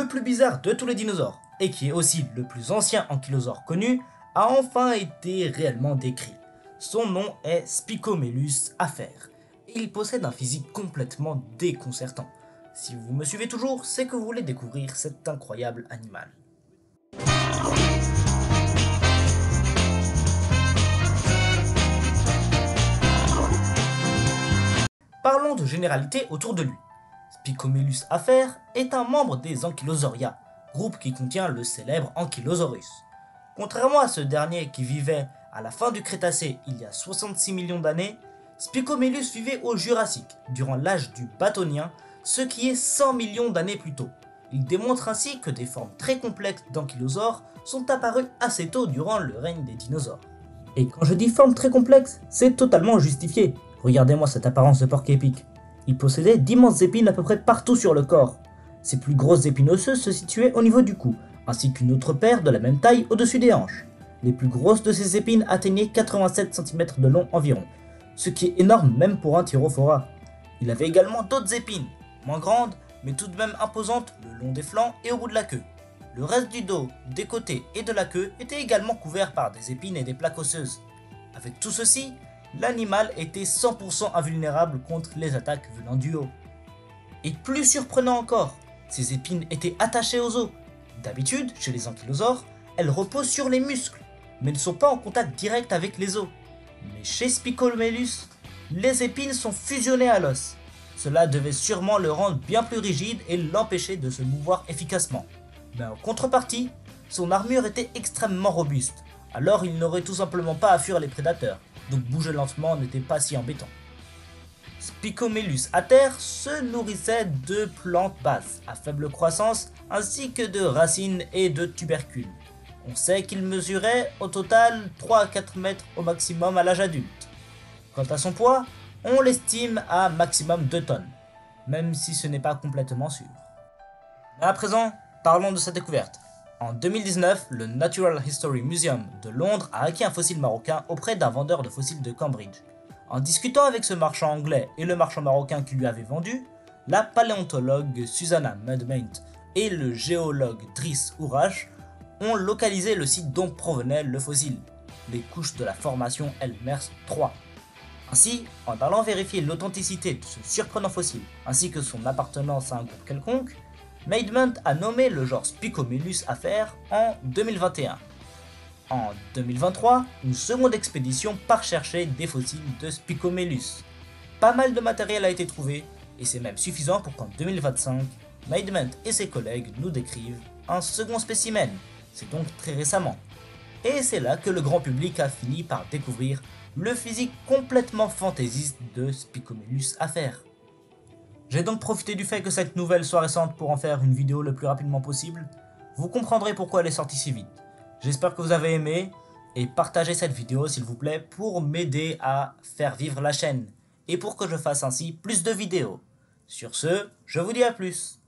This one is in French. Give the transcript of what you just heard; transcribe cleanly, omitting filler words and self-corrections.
le plus bizarre de tous les dinosaures, et qui est aussi le plus ancien ankylosaure connu, a enfin été réellement décrit. Son nom est Spicomellus afer, et il possède un physique complètement déconcertant. Si vous me suivez toujours, c'est que vous voulez découvrir cet incroyable animal. Parlons de généralité autour de lui. Spicomellus afer est un membre des Ankylosauria, groupe qui contient le célèbre Ankylosaurus. Contrairement à ce dernier qui vivait à la fin du Crétacé il y a 66 millions d'années, Spicomellus vivait au Jurassique, durant l'âge du Bâtonien, ce qui est 100 millions d'années plus tôt. Il démontre ainsi que des formes très complexes d'ankylosaures sont apparues assez tôt durant le règne des dinosaures. Et quand je dis formes très complexes, c'est totalement justifié. Regardez-moi cette apparence de porc-épic. Il possédait d'immenses épines à peu près partout sur le corps. Ses plus grosses épines osseuses se situaient au niveau du cou, ainsi qu'une autre paire de la même taille au-dessus des hanches. Les plus grosses de ces épines atteignaient 87 cm de long environ, ce qui est énorme même pour un Thyrophora. Il avait également d'autres épines, moins grandes, mais tout de même imposantes le long des flancs et au bout de la queue. Le reste du dos, des côtés et de la queue était également couvert par des épines et des plaques osseuses. Avec tout ceci, l'animal était 100% invulnérable contre les attaques venant du haut. Et plus surprenant encore, ces épines étaient attachées aux os. D'habitude, chez les ankylosaures, elles reposent sur les muscles, mais ne sont pas en contact direct avec les os. Mais chez Spicomellus, les épines sont fusionnées à l'os. Cela devait sûrement le rendre bien plus rigide et l'empêcher de se mouvoir efficacement. Mais en contrepartie, son armure était extrêmement robuste, alors il n'aurait tout simplement pas à fuir les prédateurs, donc bouger lentement n'était pas si embêtant. Spicomellus afer se nourrissait de plantes basses, à faible croissance, ainsi que de racines et de tubercules. On sait qu'il mesurait au total 3 à 4 mètres au maximum à l'âge adulte. Quant à son poids, on l'estime à maximum 2 tonnes, même si ce n'est pas complètement sûr. Mais à présent, parlons de sa découverte. En 2019, le Natural History Museum de Londres a acquis un fossile marocain auprès d'un vendeur de fossiles de Cambridge. En discutant avec ce marchand anglais et le marchand marocain qui lui avait vendu, la paléontologue Susanna Mudmaint et le géologue Driss Ourache ont localisé le site dont provenait le fossile, les couches de la formation Elmers 3. Ainsi, en allant vérifier l'authenticité de ce surprenant fossile ainsi que son appartenance à un groupe quelconque, Mudmaint a nommé le genre Spicomellus afer en 2021. En 2023, une seconde expédition part chercher des fossiles de Spicomellus. Pas mal de matériel a été trouvé, et c'est même suffisant pour qu'en 2025, Mudmaint et ses collègues nous décrivent un second spécimen, c'est donc très récemment. Et c'est là que le grand public a fini par découvrir le physique complètement fantaisiste de Spicomellus afer. J'ai donc profité du fait que cette nouvelle soit récente pour en faire une vidéo le plus rapidement possible. Vous comprendrez pourquoi elle est sortie si vite. J'espère que vous avez aimé et partagez cette vidéo s'il vous plaît pour m'aider à faire vivre la chaîne et pour que je fasse ainsi plus de vidéos. Sur ce, je vous dis à plus.